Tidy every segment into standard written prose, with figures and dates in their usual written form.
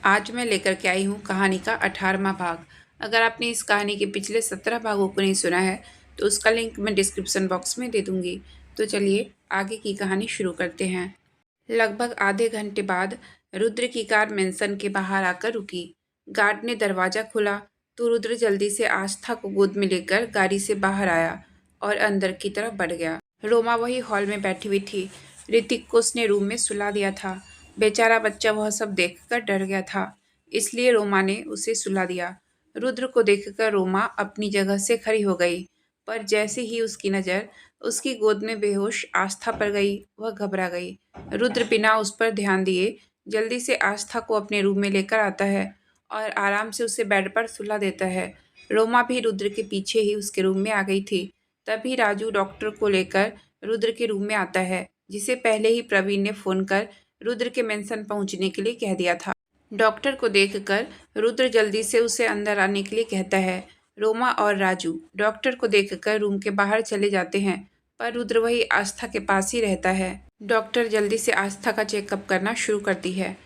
आज मैं लेकर के आई हूँ कहानी का 18वां भाग। अगर आपने इस कहानी के पिछले 17 भागों को नहीं सुना है तो उसका लिंक मैं डिस्क्रिप्शन बॉक्स में दे दूँगी। तो चलिए आगे की कहानी शुरू करते हैं। लगभग आधे घंटे बाद रुद्र की कार मेंशन के बाहर आकर रुकी। गार्ड ने दरवाज़ा खोला तो रुद्र जल्दी से आस्था को गोद में लेकर गाड़ी से बाहर आया और अंदर की तरफ बढ़ गया। रोमा वही हॉल में बैठी हुई थी। ऋतिक को उसने रूम में सुला दिया था। बेचारा बच्चा वह सब देखकर डर गया था, इसलिए रोमा ने उसे सुला दिया। रुद्र को देखकर रोमा अपनी जगह से खड़ी हो गई, पर जैसे ही उसकी नज़र उसकी गोद में बेहोश आस्था पर गई, वह घबरा गई। रुद्र बिना उस पर ध्यान दिए जल्दी से आस्था को अपने रूम में लेकर आता है और आराम से उसे बेड पर सुला देता है। रोमा भी रुद्र के पीछे ही उसके रूम में आ गई थी। तभी राजू डॉक्टर को लेकर रुद्र के रूम में आता है, जिसे पहले ही प्रवीण ने फ़ोन कर रुद्र के मेंशन पहुंचने के लिए कह दिया था। डॉक्टर को देखकर रुद्र जल्दी से उसे अंदर आने के लिए कहता है। रोमा और राजू डॉक्टर को देखकर रूम के बाहर चले जाते हैं, पर रुद्र वही आस्था के पास ही रहता है। डॉक्टर जल्दी से आस्था का चेकअप करना शुरू करती है।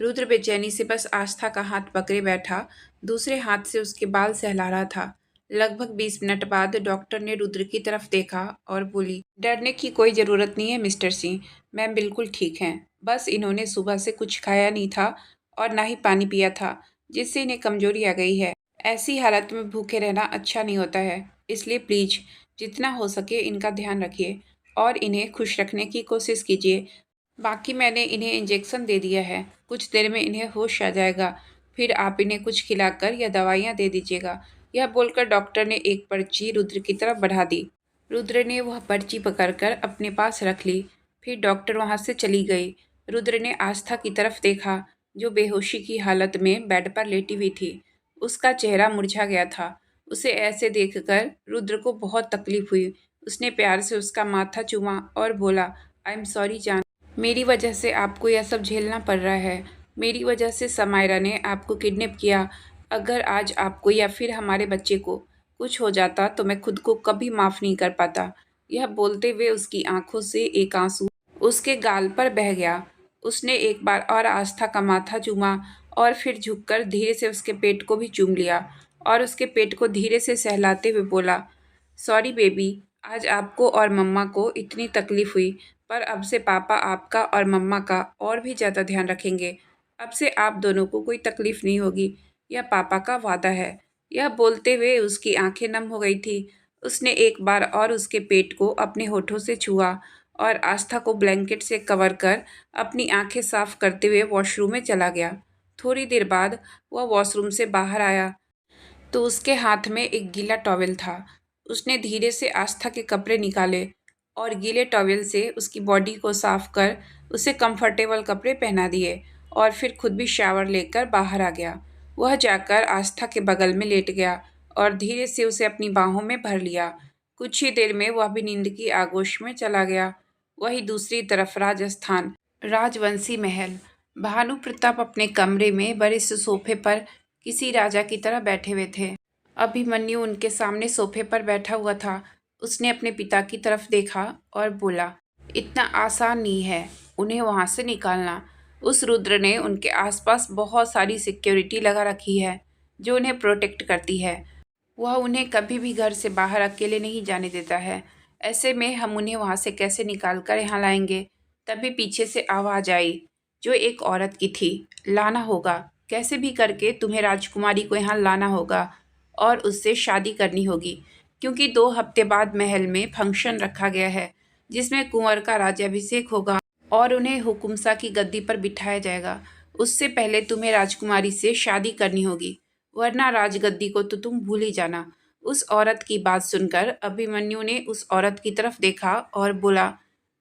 रुद्र बेचैनी से बस आस्था का हाथ पकड़े बैठा, दूसरे हाथ से उसके बाल सहला रहा था। लगभग 20 मिनट बाद डॉक्टर ने रुद्र की तरफ देखा और बोली, डरने की कोई ज़रूरत नहीं है मिस्टर सिंह, मैम बिल्कुल ठीक हैं। बस इन्होंने सुबह से कुछ खाया नहीं था और ना ही पानी पिया था, जिससे इन्हें कमजोरी आ गई है। ऐसी हालत में भूखे रहना अच्छा नहीं होता है, इसलिए प्लीज जितना हो सके इनका ध्यान रखिए और इन्हें खुश रखने की कोशिश कीजिए। बाकी मैंने इन्हें इंजेक्शन दे दिया है, कुछ देर में इन्हें होश आ जाएगा, फिर आप इन्हें कुछ खिलाकर या दवाइयाँ दे दीजिएगा। यह बोलकर डॉक्टर ने एक पर्ची रुद्र की तरफ बढ़ा दी। रुद्र ने वह पर्ची पकड़कर अपने पास रख ली। फिर डॉक्टर वहाँ से चली गई। रुद्र ने आस्था की तरफ देखा, जो बेहोशी की हालत में बेड पर लेटी हुई थी। उसका चेहरा मुरझा गया था। उसे ऐसे देखकर रुद्र को बहुत तकलीफ हुई। उसने प्यार से उसका माथा चूमा और बोला, आई एम सॉरी जान, मेरी वजह से आपको यह सब झेलना पड़ रहा है। मेरी वजह से समायरा ने आपको किडनैप किया। अगर आज आपको या फिर हमारे बच्चे को कुछ हो जाता तो मैं खुद को कभी माफ़ नहीं कर पाता। यह बोलते हुए उसकी आंखों से एक आंसू उसके गाल पर बह गया। उसने एक बार और आस्था का माथा चूमा और फिर झुककर धीरे से उसके पेट को भी चूम लिया और उसके पेट को धीरे से सहलाते हुए बोला, सॉरी बेबी, आज आपको और मम्मा को इतनी तकलीफ हुई, पर अब से पापा आपका और मम्मा का और भी ज़्यादा ध्यान रखेंगे। अब से आप दोनों को कोई तकलीफ नहीं होगी, यह पापा का वादा है। यह बोलते हुए उसकी आंखें नम हो गई थी। उसने एक बार और उसके पेट को अपने होठों से छुआ और आस्था को ब्लैंकेट से कवर कर अपनी आंखें साफ करते हुए वॉशरूम में चला गया। थोड़ी देर बाद वह वॉशरूम से बाहर आया तो उसके हाथ में एक गीला टॉवेल था। उसने धीरे से आस्था के कपड़े निकाले और गीले टॉवेल से उसकी बॉडी को साफ कर उसे कंफर्टेबल कपड़े पहना दिए और फिर खुद भी शावर लेकर बाहर आ गया। वह जाकर आस्था के बगल में लेट गया और धीरे से उसे अपनी बाहों में भर लिया। कुछ ही देर में वह भी नींद की आगोश में चला गया। वहीं दूसरी तरफ राजस्थान, राजवंशी महल। भानु प्रताप अपने कमरे में बड़े से सोफे पर किसी राजा की तरह बैठे हुए थे। अभिमन्यु उनके सामने सोफे पर बैठा हुआ था। उसने अपने पिता की तरफ देखा और बोला, इतना आसान नहीं है उन्हें वहाँ से निकालना। उस रुद्र ने उनके आसपास बहुत सारी सिक्योरिटी लगा रखी है जो उन्हें प्रोटेक्ट करती है। वह उन्हें कभी भी घर से बाहर अकेले नहीं जाने देता है। ऐसे में हम उन्हें वहाँ से कैसे निकाल कर यहाँ लाएंगे? तभी पीछे से आवाज़ आई, जो एक औरत की थी, लाना होगा, कैसे भी करके तुम्हें राजकुमारी को यहाँ लाना होगा और उससे शादी करनी होगी, क्योंकि 2 हफ्ते बाद महल में फंक्शन रखा गया है जिसमें कुंवर का राज्याभिषेक होगा और उन्हें हुकुमसा की गद्दी पर बिठाया जाएगा। उससे पहले तुम्हें राजकुमारी से शादी करनी होगी, वरना राजगद्दी को तो तुम भूल ही जाना। उस औरत की बात सुनकर अभिमन्यु ने उस औरत की तरफ देखा और बोला,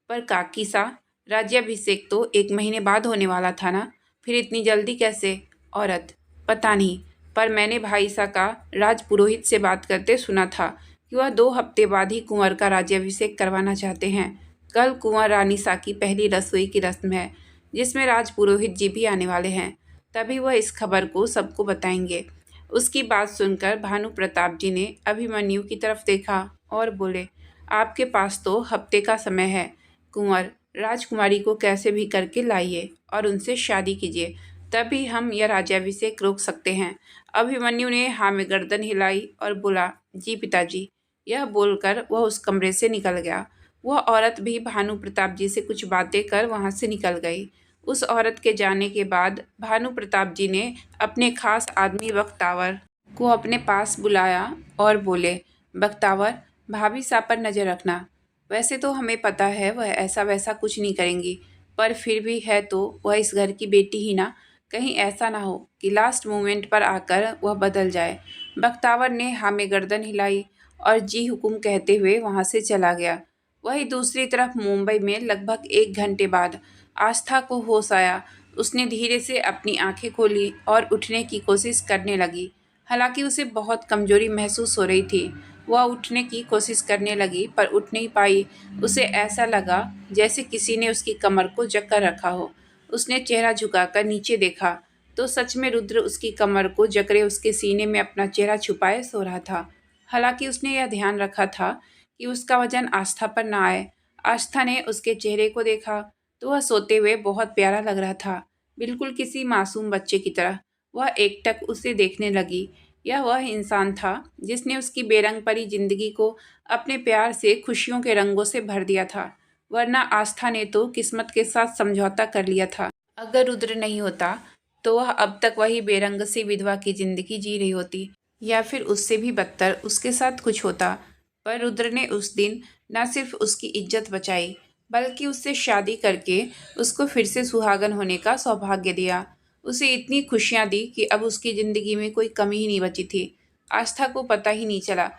पर काकी सा, राज्याभिषेक तो 1 महीने बाद होने वाला था ना, फिर इतनी जल्दी कैसे? औरत, पता नहीं, पर मैंने भाई सा का राजपुरोहित से बात करते सुना था कि वह 2 हफ्ते बाद ही कुंवर का राज्याभिषेक करवाना चाहते हैं। कल कुंवर रानी सा की पहली रसोई की रस्म है, जिसमें राजपुरोहित जी भी आने वाले हैं। तभी वह इस खबर को सबको बताएंगे। उसकी बात सुनकर भानु प्रताप जी ने अभिमन्यु की तरफ देखा और बोले, आपके पास तो हफ्ते का समय है। कुंवर राजकुमारी को कैसे भी करके लाइए और उनसे शादी कीजिए, तभी हम यह राज्याभिषेक रोक सकते हैं। अभिमन्यु ने हाँ में गर्दन हिलाई और बोला, जी पिताजी। यह बोलकर वह उस कमरे से निकल गया। वह औरत भी भानु प्रताप जी से कुछ बातें कर वहां से निकल गई। उस औरत के जाने के बाद भानु प्रताप जी ने अपने खास आदमी बख्तावर को अपने पास बुलाया और बोले, बख्तावर, भाभी साहब पर नज़र रखना। वैसे तो हमें पता है वह ऐसा वैसा कुछ नहीं करेंगी, पर फिर भी है तो वह इस घर की बेटी ही ना। कहीं ऐसा ना हो कि लास्ट मोमेंट पर आकर वह बदल जाए। बख्तावर ने हाँ में गर्दन हिलाई और जी हुकुम कहते हुए वहां से चला गया। वहीं दूसरी तरफ मुंबई में लगभग 1 घंटे बाद आस्था को होश आया। उसने धीरे से अपनी आंखें खोली और उठने की कोशिश करने लगी। हालांकि उसे बहुत कमजोरी महसूस हो रही थी। वह उठने की कोशिश करने लगी पर उठ नहीं पाई। उसे ऐसा लगा जैसे किसी ने उसकी कमर को जकड़ रखा हो। उसने चेहरा झुकाकर नीचे देखा तो सच में रुद्र उसकी कमर को जकड़े उसके सीने में अपना चेहरा छुपाए सो रहा था। हालांकि उसने यह ध्यान रखा था कि उसका वजन आस्था पर ना आए। आस्था ने उसके चेहरे को देखा तो वह सोते हुए बहुत प्यारा लग रहा था, बिल्कुल किसी मासूम बच्चे की तरह। वह एकटक उसे देखने लगी। यह वह इंसान था जिसने उसकी बेरंग परी जिंदगी को अपने प्यार से खुशियों के रंगों से भर दिया था। वरना आस्था ने तो किस्मत के साथ समझौता कर लिया था। अगर रुद्र नहीं होता तो वह अब तक वही बेरंग सी विधवा की जिंदगी जी रही होती, या फिर उससे भी बदतर उसके साथ कुछ होता। पर रुद्र ने उस दिन न सिर्फ उसकी इज्जत बचाई बल्कि उससे शादी करके उसको फिर से सुहागन होने का सौभाग्य दिया। उसे इतनी खुशियां दी कि अब उसकी जिंदगी में कोई कमी ही नहीं बची थी। आस्था को पता ही नहीं चला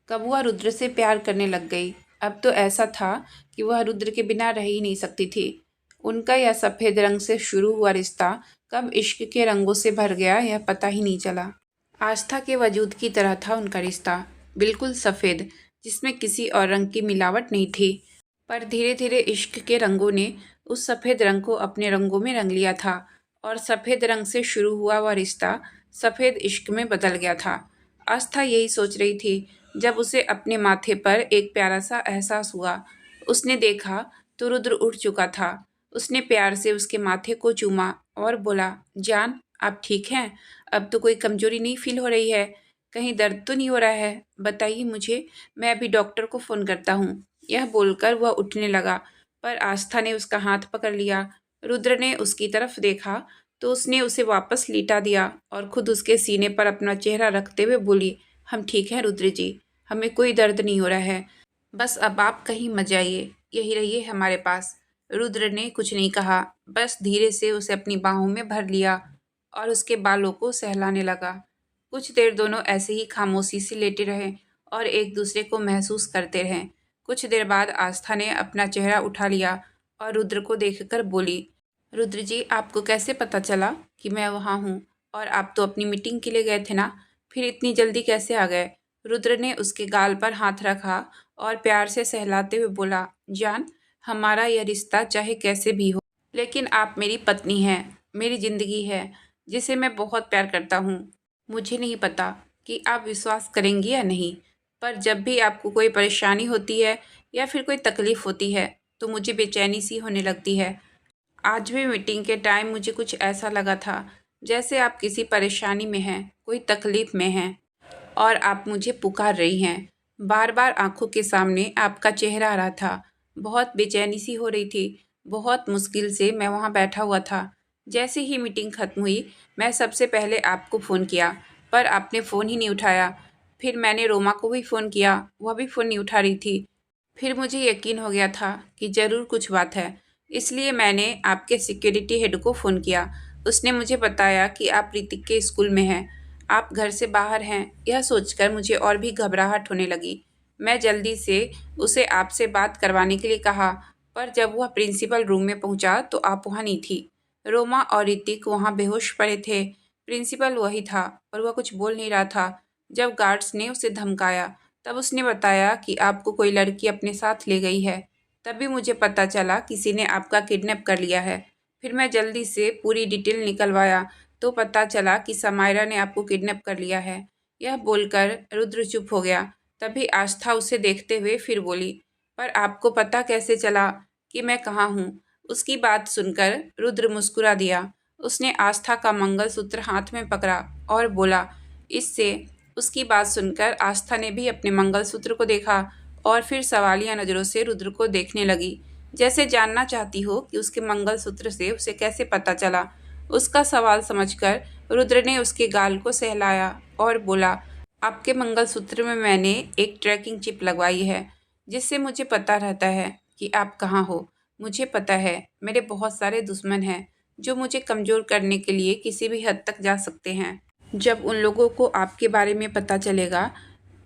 कब वह रुद्र से प्यार करने लग गई। अब तो ऐसा था कि वह रुद्र के बिना रह ही नहीं सकती थी। उनका यह सफ़ेद रंग से शुरू हुआ रिश्ता कब इश्क के रंगों से भर गया यह पता ही नहीं चला। आस्था के वजूद की तरह था उनका रिश्ता, बिल्कुल सफ़ेद, जिसमें किसी और रंग की मिलावट नहीं थी। पर धीरे धीरे इश्क के रंगों ने उस सफ़ेद रंग को अपने रंगों में रंग लिया था और सफ़ेद रंग से शुरू हुआ वह रिश्ता सफ़ेद इश्क में बदल गया था। आस्था यही सोच रही थी जब उसे अपने माथे पर एक प्यारा सा एहसास हुआ। उसने देखा तो रुद्र उठ चुका था। उसने प्यार से उसके माथे को चूमा और बोला, जान, आप ठीक हैं? अब तो कोई कमजोरी नहीं फील हो रही है? कहीं दर्द तो नहीं हो रहा है? बताइए मुझे, मैं अभी डॉक्टर को फ़ोन करता हूँ। यह बोलकर वह उठने लगा, पर आस्था ने उसका हाथ पकड़ लिया। रुद्र ने उसकी तरफ देखा तो उसने उसे वापस लिटा दिया और खुद उसके सीने पर अपना चेहरा रखते हुए बोली, हम ठीक हैं रुद्र जी, हमें कोई दर्द नहीं हो रहा है। बस अब आप कहीं मत जाइए, यही रहिए हमारे पास। रुद्र ने कुछ नहीं कहा, बस धीरे से उसे अपनी बाहों में भर लिया और उसके बालों को सहलाने लगा। कुछ देर दोनों ऐसे ही खामोशी से लेटे रहे और एक दूसरे को महसूस करते रहे। कुछ देर बाद आस्था ने अपना चेहरा उठा लिया और रुद्र को देखकर बोली, रुद्र जी, आपको कैसे पता चला कि मैं वहाँ हूँ? और आप तो अपनी मीटिंग के लिए गए थे ना, फिर इतनी जल्दी कैसे आ गए? रुद्र ने उसके गाल पर हाथ रखा और प्यार से सहलाते हुए बोला, जान, हमारा यह रिश्ता चाहे कैसे भी हो, लेकिन आप मेरी पत्नी हैं, मेरी जिंदगी है, जिसे मैं बहुत प्यार करता हूँ। मुझे नहीं पता कि आप विश्वास करेंगी या नहीं, पर जब भी आपको कोई परेशानी होती है या फिर कोई तकलीफ होती है तो मुझे बेचैनी सी होने लगती है। आज भी मीटिंग के टाइम मुझे कुछ ऐसा लगा था जैसे आप किसी परेशानी में हैं, कोई तकलीफ में हैं और आप मुझे पुकार रही हैं। बार बार आंखों के सामने आपका चेहरा आ रहा था। बहुत बेचैनी सी हो रही थी। बहुत मुश्किल से मैं वहाँ बैठा हुआ था। जैसे ही मीटिंग खत्म हुई मैं सबसे पहले आपको फ़ोन किया, पर आपने फ़ोन ही नहीं उठाया। फिर मैंने रोमा को भी फ़ोन किया, वह भी फ़ोन नहीं उठा रही थी। फिर मुझे यकीन हो गया था कि ज़रूर कुछ बात है, इसलिए मैंने आपके सिक्योरिटी हेड को फ़ोन किया। उसने मुझे बताया कि आप ऋतिक के स्कूल में हैं, आप घर से बाहर हैं। यह सोचकर मुझे और भी घबराहट होने लगी। मैं जल्दी से उसे आपसे बात करवाने के लिए कहा, पर जब वह प्रिंसिपल रूम में पहुंचा तो आप वहां नहीं थी। रोमा और ऋतिक वहां बेहोश पड़े थे। प्रिंसिपल वही था और वह कुछ बोल नहीं रहा था। जब गार्ड्स ने उसे धमकाया तब उसने बताया कि आपको कोई लड़की अपने साथ ले गई है। तभी मुझे पता चला किसी ने आपका किडनैप कर लिया है। फिर मैं जल्दी से पूरी डिटेल निकलवाया तो पता चला कि समायरा ने आपको किडनैप कर लिया है। यह बोलकर रुद्र चुप हो गया। तभी आस्था उसे देखते हुए फिर बोली, पर आपको पता कैसे चला कि मैं कहाँ हूँ? उसकी बात सुनकर रुद्र मुस्कुरा दिया उसने आस्था का मंगलसूत्र हाथ में पकड़ा और बोला। इससे उसकी बात सुनकर आस्था ने भी अपने मंगलसूत्र को देखा और फिर सवालिया नज़रों से रुद्र को देखने लगी, जैसे जानना चाहती हो कि उसके मंगलसूत्र से उसे कैसे पता चला। उसका सवाल समझकर रुद्र ने उसके गाल को सहलाया और बोला, आपके मंगलसूत्र में मैंने एक ट्रैकिंग चिप लगवाई है, जिससे मुझे पता रहता है कि आप कहाँ हो। मुझे पता है मेरे बहुत सारे दुश्मन हैं जो मुझे कमज़ोर करने के लिए किसी भी हद तक जा सकते हैं। जब उन लोगों को आपके बारे में पता चलेगा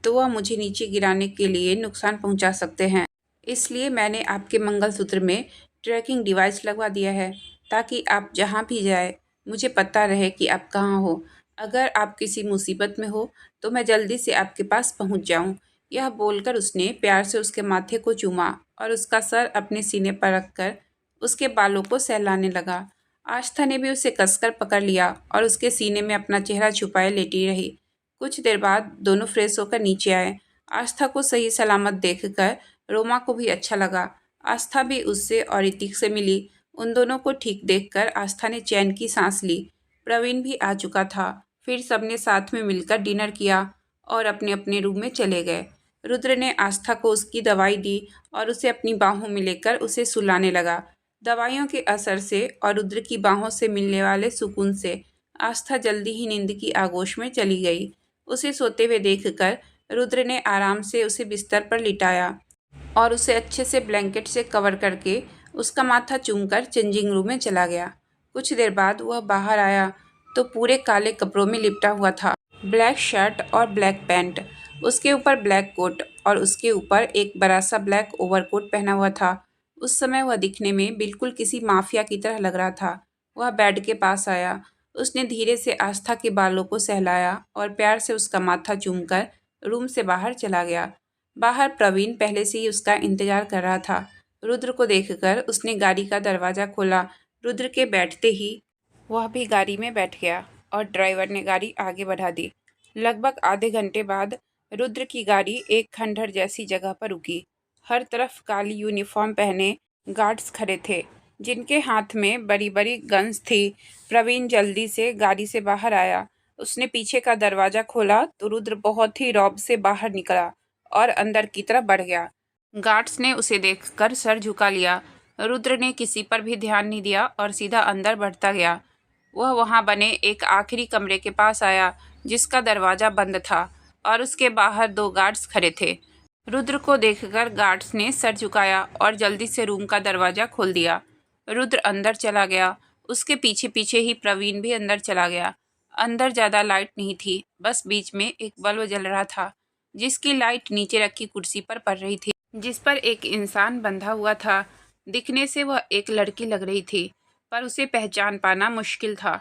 तो वह मुझे नीचे गिराने के लिए नुकसान पहुंचा सकते हैं। इसलिए मैंने आपके मंगलसूत्र में ट्रैकिंग डिवाइस लगवा दिया है, ताकि आप जहां भी जाए मुझे पता रहे कि आप कहाँ हो। अगर आप किसी मुसीबत में हो तो मैं जल्दी से आपके पास पहुंच जाऊं। यह बोलकर उसने प्यार से उसके माथे को चूमा और उसका सर अपने सीने पर रखकर उसके बालों को सहलाने लगा। आस्था ने भी उसे कसकर पकड़ लिया और उसके सीने में अपना चेहरा छुपाए लेटी रही। कुछ देर बाद दोनों फ्रेश होकर नीचे आए। आस्था को सही सलामत देखकर रोमा को भी अच्छा लगा। आस्था भी उससे और ऋतिक से मिली। उन दोनों को ठीक देखकर आस्था ने चैन की सांस ली। प्रवीण भी आ चुका था। फिर सबने साथ में मिलकर डिनर किया और अपने अपने रूम में चले गए। रुद्र ने आस्था को उसकी दवाई दी और उसे अपनी बाहों में लेकर उसे सुलाने लगा। दवाइयों के असर से और रुद्र की बाहों से मिलने वाले सुकून से आस्था जल्दी ही नींद की आगोश में चली गई। उसे सोते हुए देखकर रुद्र ने आराम से उसे बिस्तर पर लिटाया और उसे अच्छे से ब्लैंकेट से कवर करके उसका माथा चूमकर चेंजिंग रूम में चला गया। कुछ देर बाद वह बाहर आया तो पूरे काले कपड़ों में लिपटा हुआ था। ब्लैक शर्ट और ब्लैक पैंट, उसके ऊपर ब्लैक कोट और उसके ऊपर एक बड़ा सा ब्लैक ओवरकोट पहना हुआ था। उस समय वह दिखने में बिल्कुल किसी माफिया की तरह लग रहा था। वह बेड के पास आया। उसने धीरे से आस्था के बालों को सहलाया और प्यार से उसका माथा चूमकर रूम से बाहर चला गया। बाहर प्रवीण पहले से ही उसका इंतजार कर रहा था। रुद्र को देखकर उसने गाड़ी का दरवाज़ा खोला। रुद्र के बैठते ही वह भी गाड़ी में बैठ गया और ड्राइवर ने गाड़ी आगे बढ़ा दी। लगभग आधे घंटे बाद रुद्र की गाड़ी एक खंडहर जैसी जगह पर रुकी। हर तरफ काली यूनिफॉर्म पहने गार्ड्स खड़े थे, जिनके हाथ में बड़ी बड़ी गन्स थी। प्रवीण जल्दी से गाड़ी से बाहर आया। उसने पीछे का दरवाज़ा खोला तो रुद्र बहुत ही रौब से बाहर निकला और अंदर की तरफ बढ़ गया। गार्ड्स ने उसे देखकर सर झुका लिया। रुद्र ने किसी पर भी ध्यान नहीं दिया और सीधा अंदर बढ़ता गया। वह वहां बने एक आखिरी कमरे के पास आया, जिसका दरवाज़ा बंद था और उसके बाहर दो गार्ड्स खड़े थे। रुद्र को देखकर गार्ड्स ने सर झुकाया और जल्दी से रूम का दरवाज़ा खोल दिया। रुद्र अंदर चला गया। उसके पीछे पीछे ही प्रवीण भी अंदर चला गया। अंदर ज़्यादा लाइट नहीं थी, बस बीच में एक बल्ब जल रहा था, जिसकी लाइट नीचे रखी कुर्सी पर पड़ रही थी, जिस पर एक इंसान बंधा हुआ था। दिखने से वह एक लड़की लग रही थी, पर उसे पहचान पाना मुश्किल था,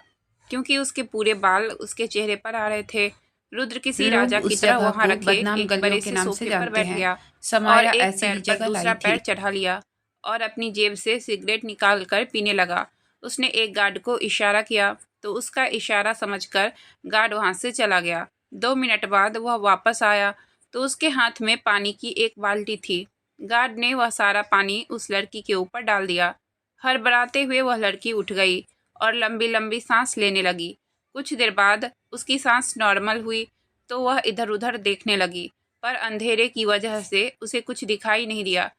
क्योंकि उसके पूरे बाल उसके चेहरे पर आ रहे थे। रुद्र किसी राजा की तरह वहां रखे एक बड़े से सोफे पर बैठ गया और एक पैर पर दूसरा पैर चढ़ा लिया और अपनी जेब से सिगरेट निकाल कर पीने लगा। उसने एक गार्ड को इशारा किया तो उसका इशारा समझकर गार्ड वहां से चला गया। 2 मिनट बाद वह वापस आया तो उसके हाथ में पानी की एक बाल्टी थी। गार्ड ने वह सारा पानी उस लड़की के ऊपर डाल दिया। हड़बड़ाते हुए वह लड़की उठ गई और लंबी लंबी सांस लेने लगी। कुछ देर बाद उसकी सांस नॉर्मल हुई तो वह इधर उधर देखने लगी, पर अंधेरे की वजह से उसे कुछ दिखाई नहीं दिया।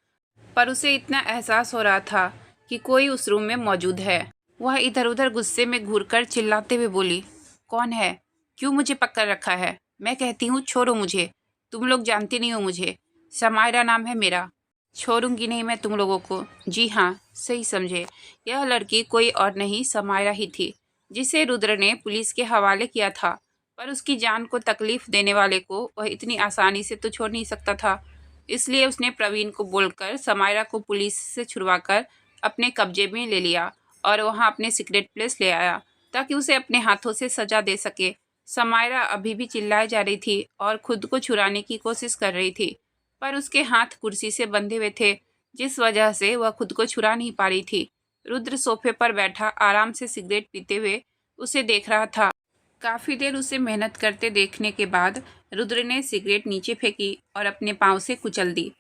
पर उसे इतना एहसास हो रहा था कि कोई उस रूम में मौजूद है। वह इधर उधर गुस्से में घूरकर चिल्लाते हुए बोली, कौन है? क्यों मुझे पकड़ रखा है? मैं कहती हूँ छोड़ो मुझे। तुम लोग जानते नहीं हो मुझे। समायरा नाम है मेरा। छोड़ूंगी नहीं मैं तुम लोगों को। जी हाँ, सही समझे। यह लड़की कोई और नहीं समायरा ही थी, जिसे रुद्र ने पुलिस के हवाले किया था। पर उसकी जान को तकलीफ देने वाले को वह इतनी आसानी से तो छोड़ नहीं सकता था। इसलिए उसने प्रवीण को बोलकर समायरा को पुलिस से छुड़वाकर अपने कब्जे में ले लिया और वहां अपने सीक्रेट प्लेस ले आया, ताकि उसे अपने हाथों से सजा दे सके। समायरा अभी भी चिल्लाए जा रही थी और खुद को छुड़ाने की कोशिश कर रही थी, पर उसके हाथ कुर्सी से बंधे हुए थे, जिस वजह से वह खुद को छुड़ा नहीं पा रही थी। रुद्र सोफे पर बैठा आराम से सिगरेट पीते हुए उसे देख रहा था। काफ़ी देर उसे मेहनत करते देखने के बाद रुद्र ने सिगरेट नीचे फेंकी और अपने पाँव से कुचल दी।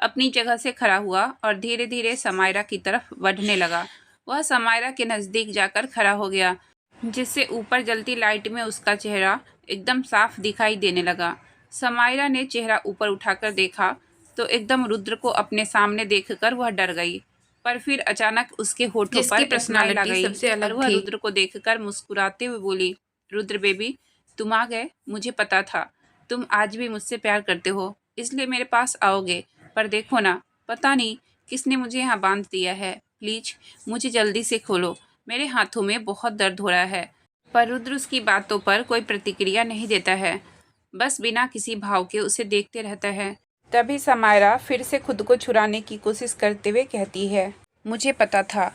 अपनी जगह से खड़ा हुआ और धीरे धीरे समायरा की तरफ बढ़ने लगा। वह समायरा के नज़दीक जाकर खड़ा हो गया, जिससे ऊपर जलती लाइट में उसका चेहरा एकदम साफ दिखाई देने लगा। समायरा ने चेहरा ऊपर उठाकर देखा तो एकदम रुद्र को अपने सामने देखकर वह डर गई, पर फिर अचानक उसके होठों पर स्माइल आ गई सबसे अलग और वह थी। रुद्र को देखकर मुस्कुराते हुए बोली, रुद्र बेबी, तुम आ गए। मुझे पता था तुम आज भी मुझसे प्यार करते हो, इसलिए मेरे पास आओगे। पर देखो ना, पता नहीं किसने मुझे यहाँ बांध दिया है। प्लीज मुझे जल्दी से खोलो, मेरे हाथों में बहुत दर्द हो रहा है। पर रुद्र उसकी बातों पर कोई प्रतिक्रिया नहीं देता है, बस बिना किसी भाव के उसे देखते रहता है। तभी समायरा फिर से खुद को छुड़ाने की कोशिश करते हुए कहती है, मुझे पता था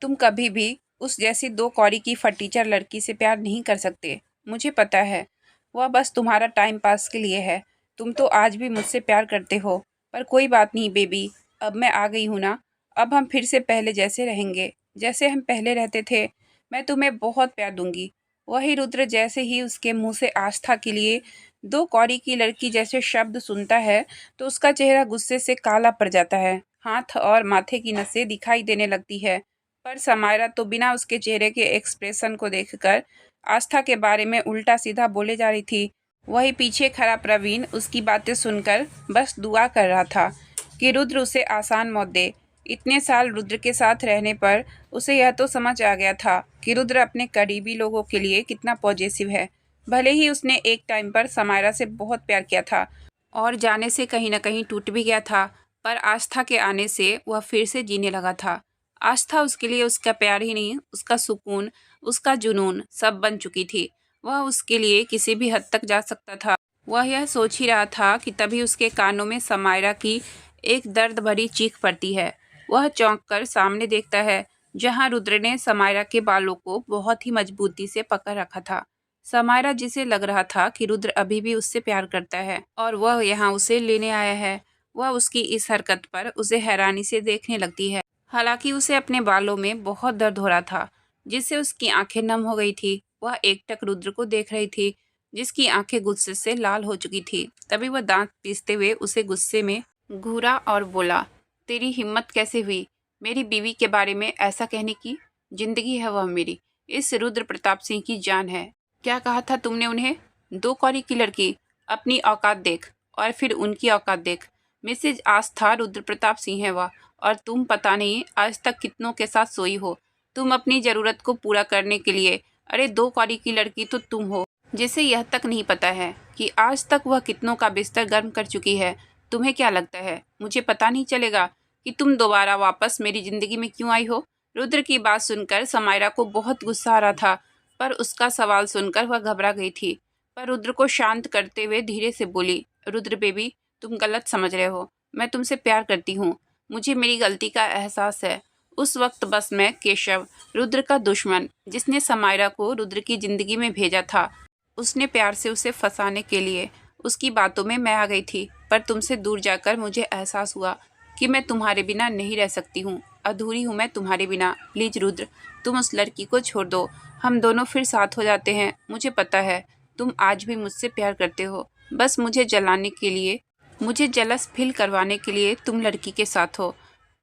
तुम कभी भी उस जैसी दो कौड़ी की फटीचर लड़की से प्यार नहीं कर सकते। मुझे पता है वह बस तुम्हारा टाइम पास के लिए है। तुम तो आज भी मुझसे प्यार करते हो, पर कोई बात नहीं बेबी, अब मैं आ गई हूँ ना। अब हम फिर से पहले जैसे रहेंगे, जैसे हम पहले रहते थे। मैं तुम्हें बहुत प्यार दूंगी। वही रुद्र जैसे ही उसके मुंह से आस्था के लिए दो कौड़ी की लड़की जैसे शब्द सुनता है तो उसका चेहरा गुस्से से काला पड़ जाता है, हाथ और माथे की नसें दिखाई देने लगती है। पर समायरा तो बिना उसके चेहरे के एक्सप्रेशन को देखकर आस्था के बारे में उल्टा सीधा बोले जा रही थी। वही पीछे खड़ा प्रवीण उसकी बातें सुनकर बस दुआ कर रहा था कि रुद्र उसे आसान मौत दे। इतने साल रुद्र के साथ रहने पर उसे यह तो समझ आ गया था कि रुद्र अपने करीबी लोगों के लिए कितना पॉजिटिव है। भले ही उसने एक टाइम पर समायरा से बहुत प्यार किया था और जाने से कहीं न कहीं टूट भी गया था, पर आस्था के आने से वह फिर से जीने लगा था। आस्था उसके लिए उसका प्यार ही नहीं, उसका सुकून, उसका जुनून सब बन चुकी थी। वह उसके लिए किसी भी हद तक जा सकता था। वह यह सोच ही रहा था कि तभी उसके कानों में समायरा की एक दर्द भरी चीख पड़ती है। वह चौंक कर सामने देखता है, जहाँ रुद्र ने समायरा के बालों को बहुत ही मजबूती से पकड़ रखा था। समायरा, जिसे लग रहा था कि रुद्र अभी भी उससे प्यार करता है और वह यहाँ उसे लेने आया है, वह उसकी इस हरकत पर उसे हैरानी से देखने लगती है। हालांकि उसे अपने बालों में बहुत दर्द हो रहा था, जिससे उसकी आंखें नम हो गई थी। वह एकटक रुद्र को देख रही थी, जिसकी आंखें गुस्से से लाल हो चुकी थी। तभी वह दांत पीसते हुए उसे गुस्से में घूरा और बोला, तेरी हिम्मत कैसे हुई मेरी बीवी के बारे में ऐसा कहने की? जिंदगी है वह मेरी, इस रुद्र प्रताप सिंह की जान है। क्या कहा था तुमने उन्हें? दो कौड़ी की लड़की। अपनी औकात देख और फिर उनकी औकात देख। मिसेज आस्था रुद्र प्रताप सिंह है वह, और तुम पता नहीं आज तक कितनों के साथ सोई हो। तुम अपनी जरूरत को पूरा करने के लिए, अरे दो कौड़ी की लड़की तो तुम हो, जिसे यह तक नहीं पता है कि आज तक वह कितनों का बिस्तर गर्म कर चुकी है। तुम्हें क्या लगता है मुझे पता नहीं चलेगा कि तुम दोबारा वापस मेरी जिंदगी में क्यों आई हो? रुद्र की बात सुनकर समायरा को बहुत गुस्सा आ रहा था, पर उसका सवाल सुनकर वह घबरा गई थी। पर रुद्र को शांत करते हुए धीरे से बोली, रुद्र बेबी, तुम गलत समझ रहे हो। मैं तुमसे प्यार करती हूँ, मुझे मेरी गलती का एहसास है। उस वक्त बस मैं केशव, रुद्र का दुश्मन, जिसने समायरा को रुद्र की जिंदगी में भेजा था, उसने प्यार से उसे फंसाने के लिए उसकी बातों में मैं आ गई थी। पर तुमसे दूर जाकर मुझे एहसास हुआ कि मैं तुम्हारे बिना नहीं रह सकती हूँ। अधूरी हूँ मैं तुम्हारे बिना। प्लीज रुद्र, तुम उस लड़की को छोड़ दो, हम दोनों फिर साथ हो जाते हैं। मुझे पता है तुम आज भी मुझसे प्यार करते हो, बस मुझे जलाने के लिए, मुझे जलस फील करवाने के लिए तुम लड़की के साथ हो।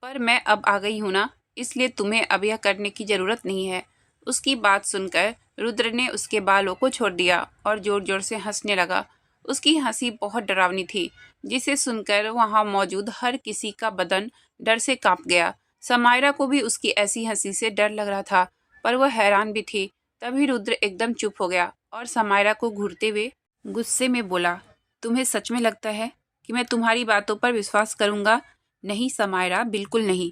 पर मैं अब आ गई हूँ ना, इसलिए तुम्हें अब यह करने की ज़रूरत नहीं है। उसकी बात सुनकर रुद्र ने उसके बालों को छोड़ दिया और ज़ोर ज़ोर से हंसने लगा। उसकी हंसी बहुत डरावनी थी, जिसे सुनकर वहाँ मौजूद हर किसी का बदन डर से कांप गया। समायरा को भी उसकी ऐसी हंसी से डर लग रहा था, पर वह हैरान भी थी। तभी रुद्र एकदम चुप हो गया और समायरा को घूरते हुए गुस्से में बोला, तुम्हें सच में लगता है कि मैं तुम्हारी बातों पर विश्वास करूंगा? नहीं समायरा, बिल्कुल नहीं,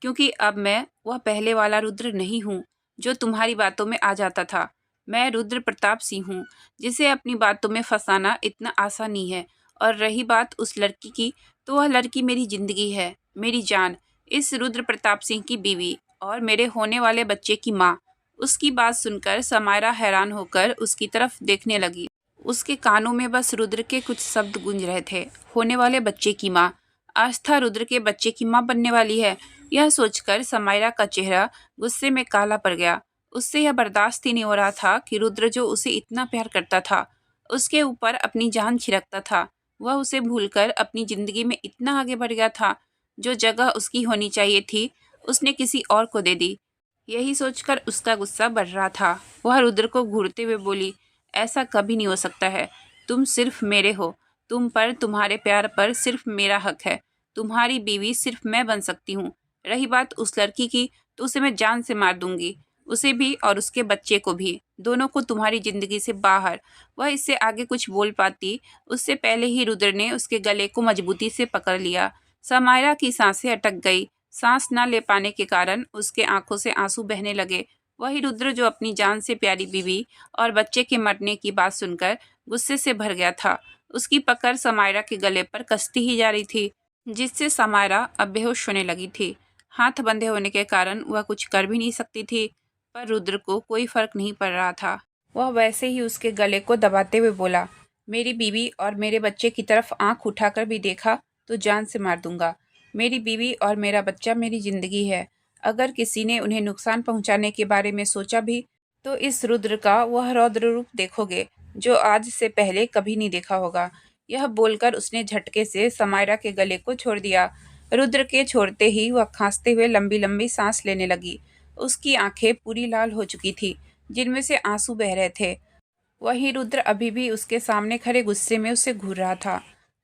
क्योंकि अब मैं वह पहले वाला रुद्र नहीं हूँ जो तुम्हारी बातों में आ जाता था। मैं रुद्र प्रताप सिंह हूँ, जिसे अपनी बातों में फंसाना इतना आसान नहीं है। और रही बात उस लड़की की, तो वह लड़की मेरी जिंदगी है, मेरी जान, इस रुद्र प्रताप सिंह की बीवी और मेरे होने वाले बच्चे की माँ। उसकी बात सुनकर समायरा हैरान होकर उसकी तरफ देखने लगी। उसके कानों में बस रुद्र के कुछ शब्द गूंज रहे थे, होने वाले बच्चे की माँ। आस्था रुद्र के बच्चे की माँ बनने वाली है। यह सोचकर समायरा का चेहरा गुस्से में काला पड़ गया। उससे यह बर्दाश्त ही नहीं हो रहा था कि रुद्र, जो उसे इतना प्यार करता था, उसके ऊपर अपनी जान छिड़कता था। वह उसे भूलकर अपनी जिंदगी में इतना आगे बढ़ गया था। जो जगह उसकी होनी चाहिए थी, उसने किसी और को दे दी। यही सोचकर उसका गुस्सा बढ़ रहा था। वह रुद्र को घूरते हुए बोली, ऐसा कभी नहीं हो सकता है। तुम सिर्फ मेरे हो। तुम पर, तुम्हारे प्यार पर सिर्फ मेरा हक है। तुम्हारी बीवी सिर्फ मैं बन सकती हूँ। रही बात उस लड़की की, तो उसे मैं जान से मार दूंगी। उसे भी और उसके बच्चे को भी, दोनों को तुम्हारी जिंदगी से बाहर। वह इससे आगे कुछ बोल पाती, उससे पहले ही रुद्र ने उसके गले को मजबूती से पकड़ लिया। समायरा की सांसें अटक गई। सांस न ले पाने के कारण उसके आंखों से आंसू बहने लगे। वही रुद्र जो अपनी जान से प्यारी बीवी और बच्चे के मरने की बात सुनकर गुस्से से भर गया था, उसकी पकड़ समायरा के गले पर कसती ही जा रही थी, जिससे समायरा अब बेहोश होने लगी थी। हाथ बंधे होने के कारण वह कुछ कर भी नहीं सकती थी, पर रुद्र को कोई फर्क नहीं पड़ रहा था। वह वैसे ही उसके गले को दबाते हुए बोला, मेरी बीवी और मेरे बच्चे की तरफ आंख उठाकर भी देखा तो जान से मार दूंगा। मेरी बीवी और मेरा बच्चा मेरी जिंदगी है। अगर किसी ने उन्हें नुकसान पहुंचाने के बारे में सोचा भी, तो इस रुद्र का वह रौद्र रूप देखोगे जो आज से पहले कभी नहीं देखा होगा। यह बोलकर उसने झटके से समायरा के गले को छोड़ दिया। रुद्र के छोड़ते ही वह खांसते हुए लंबी लंबी सांस लेने लगी। उसकी आंखें पूरी लाल हो चुकी थी, जिनमें से आंसू बह रहे थे। वहीं रुद्र अभी भी उसके सामने खड़े गुस्से में उसे घूर रहा था।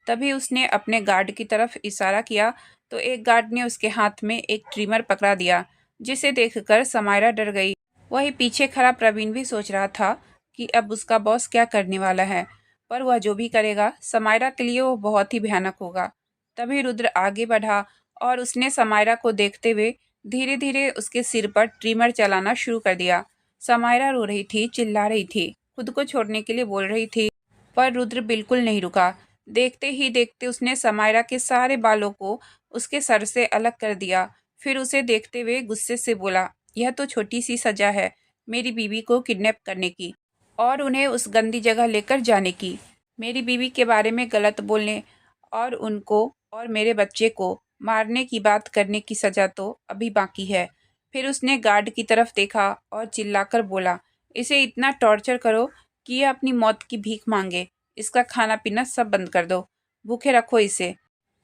तभी उसने अपने गार्ड की तरफ इशारा किया तो एक गार्ड ने उसके हाथ में एक ट्रिमर पकड़ा दिया, जिसे देखकर समायरा डर गई। वहीं पीछे खड़ा प्रवीण भी सोच रहा था कि अब उसका बॉस क्या करने वाला है, पर वह जो भी करेगा समायरा के लिए वो बहुत ही भयानक होगा। तभी रुद्र आगे बढ़ा और उसने समायरा को देखते हुए धीरे धीरे उसके सिर पर ट्रिमर चलाना शुरू कर दिया। समायरा रो रही थी, चिल्ला रही थी, खुद को छोड़ने के लिए बोल रही थी, पर रुद्र बिल्कुल नहीं रुका। देखते ही देखते उसने समायरा के सारे बालों को उसके सर से अलग कर दिया। फिर उसे देखते हुए गुस्से से बोला, यह तो छोटी सी सजा है मेरी बीवी को किडनैप करने की और उन्हें उस गंदी जगह लेकर जाने की। मेरी बीवी के बारे में गलत बोलने और उनको और मेरे बच्चे को मारने की बात करने की सजा तो अभी बाकी है। फिर उसने गार्ड की तरफ देखा और चिल्लाकर बोला, इसे इतना टॉर्चर करो कि यह अपनी मौत की भीख मांगे। इसका खाना पीना सब बंद कर दो, भूखे रखो इसे।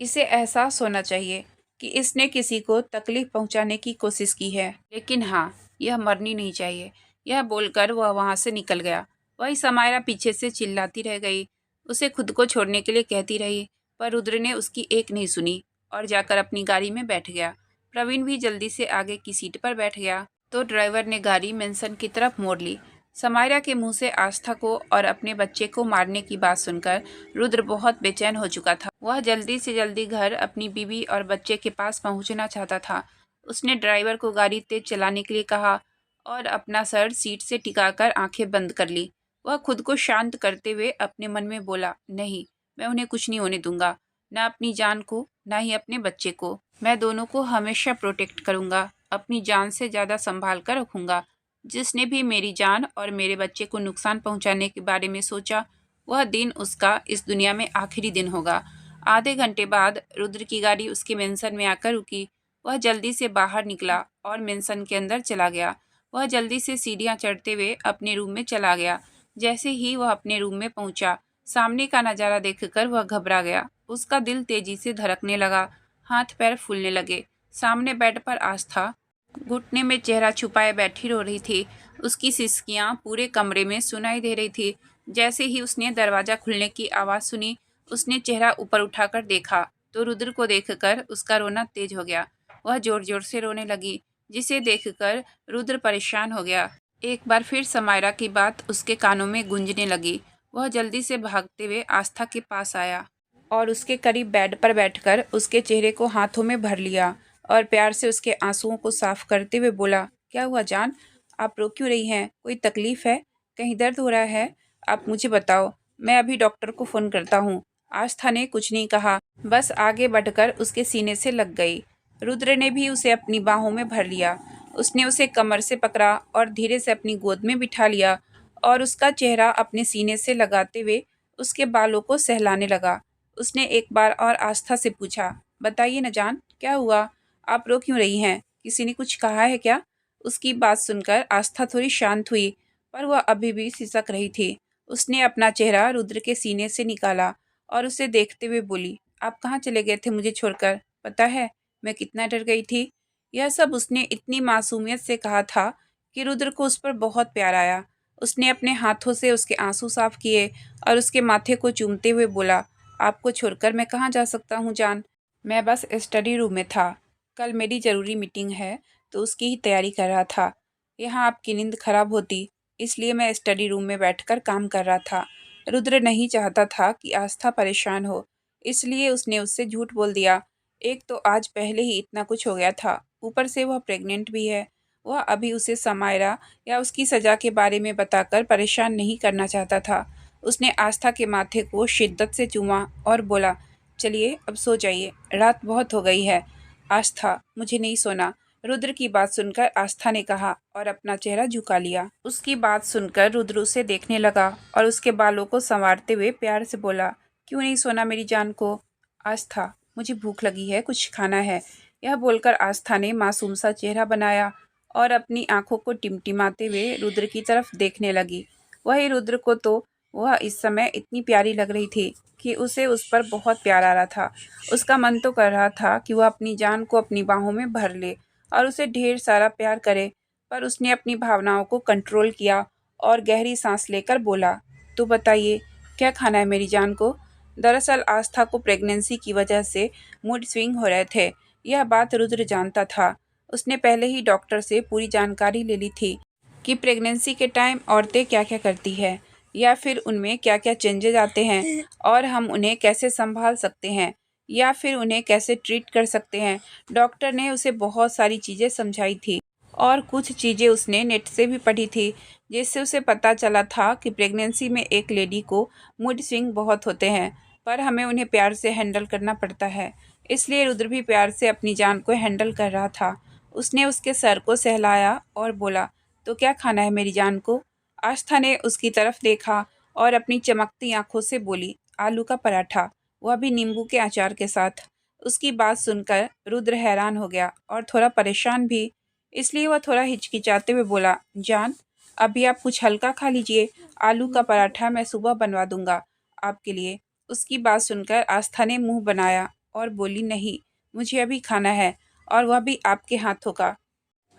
इसे एहसास होना चाहिए कि इसने किसी को तकलीफ पहुंचाने की कोशिश की है, लेकिन हाँ, यह मरनी नहीं चाहिए। यह बोलकर वह वहां से निकल गया। वही समायरा पीछे से चिल्लाती रह गई, उसे खुद को छोड़ने के लिए कहती रही, पर रुद्र ने उसकी एक नहीं सुनी और जाकर अपनी गाड़ी में बैठ गया। प्रवीण भी जल्दी से आगे की सीट पर बैठ गया, तो ड्राइवर ने गाड़ी मेंशन की तरफ मोड़ ली। समायरा के मुंह से आस्था को और अपने बच्चे को मारने की बात सुनकर रुद्र बहुत बेचैन हो चुका था। वह जल्दी से जल्दी घर अपनी बीवी और बच्चे के पास पहुंचना चाहता था। उसने ड्राइवर को गाड़ी तेज चलाने के लिए कहा और अपना सर सीट से टिकाकर आंखें बंद कर ली। वह खुद को शांत करते हुए अपने मन में बोला, नहीं, मैं उन्हें कुछ नहीं होने दूंगा, ना अपनी जान को ना ही अपने बच्चे को। मैं दोनों को हमेशा प्रोटेक्ट करूंगा, अपनी जान से ज़्यादा संभाल कर रखूंगा। जिसने भी मेरी जान और मेरे बच्चे को नुकसान पहुंचाने के बारे में सोचा, वह दिन उसका इस दुनिया में आखिरी दिन होगा। आधे घंटे बाद रुद्र की गाड़ी उसके मेंशन में आकर रुकी। वह जल्दी से बाहर निकला और मेंशन के अंदर चला गया। वह जल्दी से सीढ़ियां चढ़ते हुए अपने रूम में चला गया। जैसे ही वह अपने रूम में पहुंचा, सामने का नज़ारा देखकर वह घबरा गया। उसका दिल तेजी से धड़कने लगा, हाथ पैर फूलने लगे। सामने बेड पर आस्था घुटने में चेहरा छुपाए बैठी रो रही थी। उसकी सिसकियां पूरे कमरे में सुनाई दे रही थी। जैसे ही उसने दरवाजा खुलने की आवाज़ सुनी, उसने चेहरा ऊपर उठाकर देखा तो रुद्र को देखकर उसका रोना तेज हो गया। वह जोर जोर से रोने लगी, जिसे देखकर रुद्र परेशान हो गया। एक बार फिर समायरा की बात उसके कानों में गूंजने लगी। वह जल्दी से भागते हुए आस्था के पास आया और उसके करीब बेड पर बैठकर उसके चेहरे को हाथों में भर लिया और प्यार से उसके आंसुओं को साफ करते हुए बोला, क्या हुआ जान, आप रो क्यों रही हैं? कोई तकलीफ है? कहीं दर्द हो रहा है? आप मुझे बताओ, मैं अभी डॉक्टर को फ़ोन करता हूँ। आस्था ने कुछ नहीं कहा, बस आगे बढ़कर उसके सीने से लग गई। रुद्र ने भी उसे अपनी बाहों में भर लिया। उसने उसे कमर से पकड़ा और धीरे से अपनी गोद में बिठा लिया और उसका चेहरा अपने सीने से लगाते हुए उसके बालों को सहलाने लगा। उसने एक बार और आस्था से पूछा, बताइए न जान, क्या हुआ? आप रो क्यों रही हैं? किसी ने कुछ कहा है क्या? उसकी बात सुनकर आस्था थोड़ी शांत हुई, पर वह अभी भी सिसक रही थी। उसने अपना चेहरा रुद्र के सीने से निकाला और उसे देखते हुए बोली, आप कहाँ चले गए थे मुझे छोड़कर? पता है मैं कितना डर गई थी। यह सब उसने इतनी मासूमियत से कहा था कि रुद्र को उस पर बहुत प्यार आया। उसने अपने हाथों से उसके आंसू साफ किए और उसके माथे को चूमते हुए बोला, आपको छोड़कर मैं कहाँ जा सकता हूँ जान। मैं बस स्टडी रूम में था। कल मेरी ज़रूरी मीटिंग है तो उसकी ही तैयारी कर रहा था। यहाँ आपकी नींद खराब होती, इसलिए मैं स्टडी रूम में बैठकर काम कर रहा था। रुद्र नहीं चाहता था कि आस्था परेशान हो, इसलिए उसने उससे झूठ बोल दिया। एक तो आज पहले ही इतना कुछ हो गया था, ऊपर से वह प्रेग्नेंट भी है। वह अभी उसे समायरा या उसकी सजा के बारे में बताकर परेशान नहीं करना चाहता था। उसने आस्था के माथे को शिद्दत से चूमा और बोला, चलिए अब सो जाइए, रात बहुत हो गई है। आस्था, मुझे नहीं सोना। रुद्र की बात सुनकर आस्था ने कहा और अपना चेहरा झुका लिया। उसकी बात सुनकर रुद्र उसे देखने लगा और उसके बालों को संवारते हुए प्यार से बोला, क्यों नहीं सोना मेरी जान को। आस्था, मुझे भूख लगी है, कुछ खाना है। यह बोलकर आस्था ने मासूम सा चेहरा बनाया और अपनी आंखों को टिमटिमाते हुए रुद्र की तरफ देखने लगी। वही रुद्र को तो वह इस समय इतनी प्यारी लग रही थी कि उसे उस पर बहुत प्यार आ रहा था। उसका मन तो कर रहा था कि वह अपनी जान को अपनी बाहों में भर ले और उसे ढेर सारा प्यार करे, पर उसने अपनी भावनाओं को कंट्रोल किया और गहरी सांस लेकर बोला, तो बताइए क्या खाना है मेरी जान को। दरअसल आस्था को प्रेगनेंसी की वजह से मूड स्विंग हो रहे थे। यह बात रुद्र जानता था। उसने पहले ही डॉक्टर से पूरी जानकारी ले ली थी कि प्रेगनेंसी के टाइम औरतें क्या क्या करती है या फिर उनमें क्या क्या चेंजेज आते हैं और हम उन्हें कैसे संभाल सकते हैं या फिर उन्हें कैसे ट्रीट कर सकते हैं। डॉक्टर ने उसे बहुत सारी चीज़ें समझाई थी और कुछ चीज़ें उसने नेट से भी पढ़ी थी, जिससे उसे पता चला था कि प्रेगनेंसी में एक लेडी को मूड स्विंग बहुत होते हैं, पर हमें उन्हें प्यार से हैंडल करना पड़ता है। इसलिए रुद्र भी प्यार से अपनी जान को हैंडल कर रहा था। उसने उसके सर को सहलाया और बोला, तो क्या खाना है मेरी जान को। आस्था ने उसकी तरफ देखा और अपनी चमकती आंखों से बोली, आलू का पराठा, वह भी नींबू के अचार के साथ। उसकी बात सुनकर रुद्र हैरान हो गया और थोड़ा परेशान भी। इसलिए वह थोड़ा हिचकिचाते हुए बोला, जान अभी आप कुछ हल्का खा लीजिए, आलू का पराठा मैं सुबह बनवा दूंगा आपके लिए। उसकी बात सुनकर आस्था ने मुंह बनाया और बोली, नहीं, मुझे अभी खाना है और वह भी आपके हाथों का।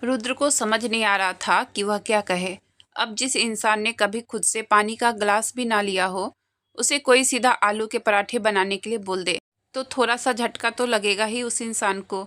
रुद्र को समझ नहीं आ रहा था कि वह क्या कहे। अब जिस इंसान ने कभी खुद से पानी का गिलास भी ना लिया हो, उसे कोई सीधा आलू के पराठे बनाने के लिए बोल दे तो थोड़ा सा झटका तो लगेगा ही उस इंसान को।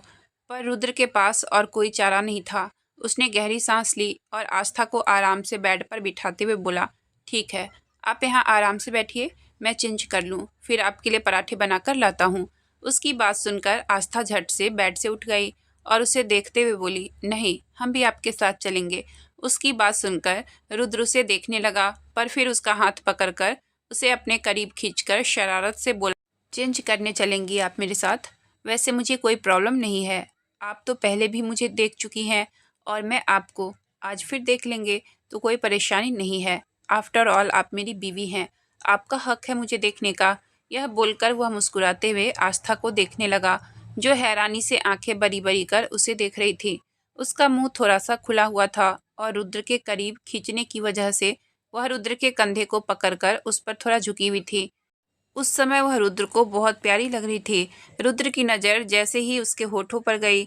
पर रुद्र के पास और कोई चारा नहीं था। उसने गहरी सांस ली और आस्था को आराम से बेड पर बिठाते हुए बोला, ठीक है, आप यहाँ आराम से बैठिए, मैं चेंज कर लूँ, फिर आपके लिए पराठे बनाकर लाता हूँ। उसकी बात सुनकर आस्था झट से बेड से उठ गई और उसे देखते हुए बोली, नहीं, हम भी आपके साथ चलेंगे। उसकी बात सुनकर रुद्र उसे देखने लगा, पर फिर उसका हाथ पकड़कर उसे अपने करीब खींचकर शरारत से बोला, चेंज करने चलेंगी आप मेरे साथ। वैसे मुझे कोई प्रॉब्लम नहीं है, आप तो पहले भी मुझे देख चुकी हैं और मैं आपको आज फिर देख लेंगे तो कोई परेशानी नहीं है। आफ्टर ऑल आप मेरी बीवी हैं, आपका हक है मुझे देखने का। यह बोलकर वह मुस्कुराते हुए आस्था को देखने लगा, जो हैरानी से आंखें बड़ी बड़ी कर उसे देख रही थी। उसका मुंह थोड़ा सा खुला हुआ था और रुद्र के करीब खींचने की वजह से वह रुद्र के कंधे को पकड़कर उस पर थोड़ा झुकी हुई थी। उस समय वह रुद्र को बहुत प्यारी लग रही थी। रुद्र की नज़र जैसे ही उसके होठों पर गई,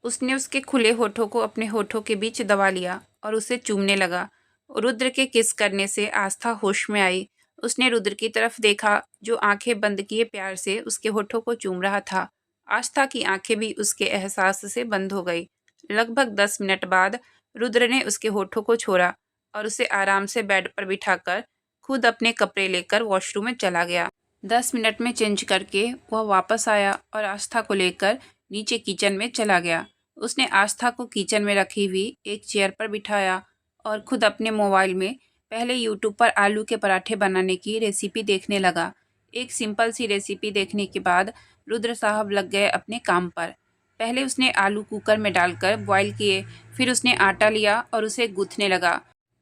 उसने उसके खुले होठों को अपने होठों के बीच दबा लिया और उसे चूमने लगा। रुद्र के किस करने से आस्था होश में आई। उसने रुद्र की तरफ देखा, जो आंखें बंद किए प्यार से उसके होठों को चूम रहा था। आस्था की आंखें भी उसके एहसास से बंद हो गई। लगभग 10 मिनट बाद रुद्र ने उसके होठों को छोड़ा और उसे आराम से बेड पर बिठाकर खुद अपने कपड़े लेकर वॉशरूम में चला गया। 10 मिनट में चेंज करके वह वापस आया और आस्था को लेकर नीचे किचन में चला गया। उसने आस्था को किचन में रखी हुई एक चेयर पर बिठाया और खुद अपने मोबाइल में पहले यूट्यूब पर आलू के पराठे बनाने की रेसिपी देखने लगा। एक सिंपल सी रेसिपी देखने के बाद रुद्र साहब लग गए अपने काम पर। पहले उसने आलू कुकर में डालकर बॉईल किए, फिर उसने आटा लिया और उसे गूँथने लगा।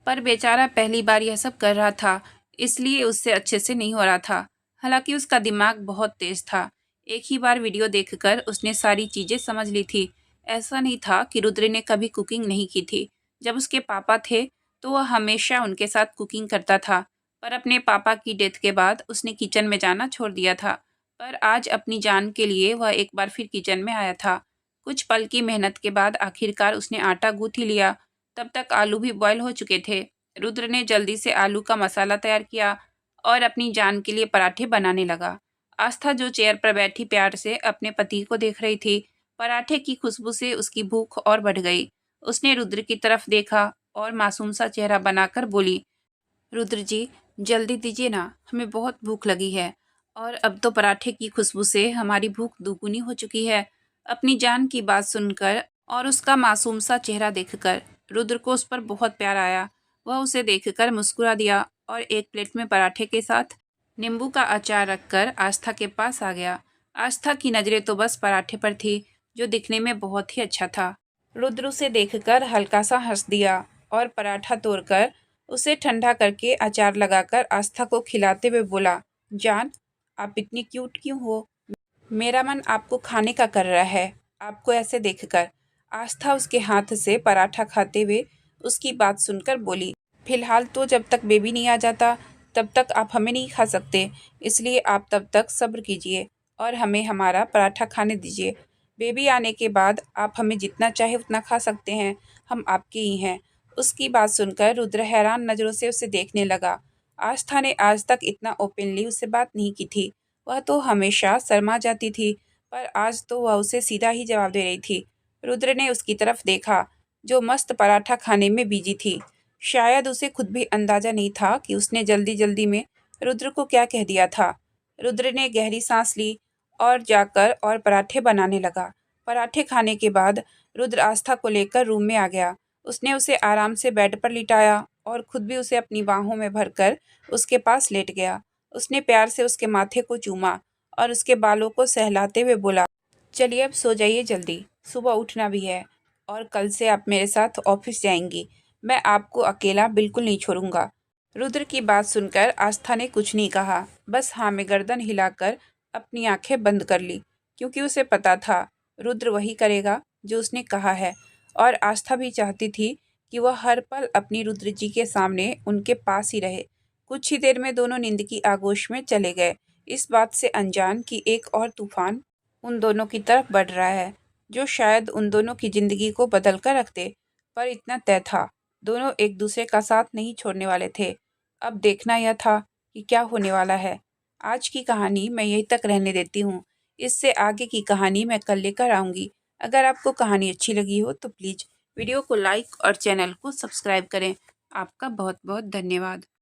पर बेचारा पहली बार यह सब कर रहा था, इसलिए उससे अच्छे से नहीं हो रहा था। हालांकि उसका दिमाग बहुत तेज था। एक ही बार वीडियो देखकर उसने सारी चीज़ें समझ ली थी। ऐसा नहीं था कि रुद्र ने कभी कुकिंग नहीं की थी। जब उसके पापा थे तो वह हमेशा उनके साथ कुकिंग करता था, पर अपने पापा की डेथ के बाद उसने किचन में जाना छोड़ दिया था। पर आज अपनी जान के लिए वह एक बार फिर किचन में आया था। कुछ पल की मेहनत के बाद आखिरकार उसने आटा गूंथ ही लिया। तब तक आलू भी बॉयल हो चुके थे। रुद्र ने जल्दी से आलू का मसाला तैयार किया और अपनी जान के लिए पराठे बनाने लगा। आस्था जो चेयर पर बैठी प्यार से अपने पति को देख रही थी, पराठे की खुशबू से उसकी भूख और बढ़ गई। उसने रुद्र की तरफ देखा और मासूम सा चेहरा बनाकर बोली, रुद्र जी, जल्दी दीजिए ना, हमें बहुत भूख लगी है और अब तो पराठे की खुशबू से हमारी भूख दुगुनी हो चुकी है। अपनी जान की बात सुनकर और उसका मासूम सा चेहरा देखकर रुद्र को उस पर बहुत प्यार आया। वह उसे देखकर मुस्कुरा दिया और एक प्लेट में पराठे के साथ नींबू का अचार रखकर आस्था के पास आ गया। आस्था की नज़रें तो बस पराठे पर थी, जो दिखने में बहुत ही अच्छा था। रुद्र उसे देखकर हल्का सा हंस दिया और पराठा तोड़कर उसे ठंडा करके अचार लगाकर आस्था को खिलाते हुए बोला, जान, आप इतनी क्यूट क्यों हो? मेरा मन आपको खाने का कर रहा है, आपको ऐसे देखकर। आस्था उसके हाथ से पराठा खाते हुए उसकी बात सुनकर बोली, फिलहाल तो जब तक बेबी नहीं आ जाता तब तक आप हमें नहीं खा सकते, इसलिए आप तब तक सब्र कीजिए और हमें हमारा पराठा खाने दीजिए। बेबी आने के बाद आप हमें जितना चाहे उतना खा सकते हैं, हम आपके ही हैं। उसकी बात सुनकर रुद्र हैरान नज़रों से उसे देखने लगा। आस्था ने आज तक इतना ओपनली उससे बात नहीं की थी। वह तो हमेशा शर्मा जाती थी, पर आज तो वह उसे सीधा ही जवाब दे रही थी। रुद्र ने उसकी तरफ देखा, जो मस्त पराठा खाने में बिजी थी। शायद उसे खुद भी अंदाजा नहीं था कि उसने जल्दी जल्दी में रुद्र को क्या कह दिया था। रुद्र ने गहरी सांस ली और जाकर और पराठे बनाने लगा। पराठे खाने के बाद रुद्र आस्था को लेकर रूम में आ गया। उसने उसे आराम से बेड पर लिटाया और खुद भी उसे अपनी बाहों में भरकर उसके पास लेट गया। उसने प्यार से उसके माथे को चूमा और उसके बालों को सहलाते हुए बोला, चलिए अब सो जाइए जल्दी, सुबह उठना भी है और कल से आप मेरे साथ ऑफिस जाएंगी। मैं आपको अकेला बिल्कुल नहीं छोड़ूंगा। रुद्र की बात सुनकर आस्था ने कुछ नहीं कहा, बस हाँ में गर्दन हिलाकर अपनी आंखें बंद कर ली, क्योंकि उसे पता था रुद्र वही करेगा जो उसने कहा है। और आस्था भी चाहती थी कि वह हर पल अपनी रुद्र जी के सामने उनके पास ही रहे। कुछ ही देर में दोनों नींद की आगोश में चले गए, इस बात से अनजान कि एक और तूफान उन दोनों की तरफ बढ़ रहा है, जो शायद उन दोनों की जिंदगी को बदल कर रख दे। पर इतना तय था, दोनों एक दूसरे का साथ नहीं छोड़ने वाले थे। अब देखना यह था कि क्या होने वाला है। आज की कहानी मैं यहीं तक रहने देती हूँ। इससे आगे की कहानी मैं कल लेकर आऊँगी। अगर आपको कहानी अच्छी लगी हो तो प्लीज़ वीडियो को लाइक और चैनल को सब्सक्राइब करें। आपका बहुत बहुत धन्यवाद।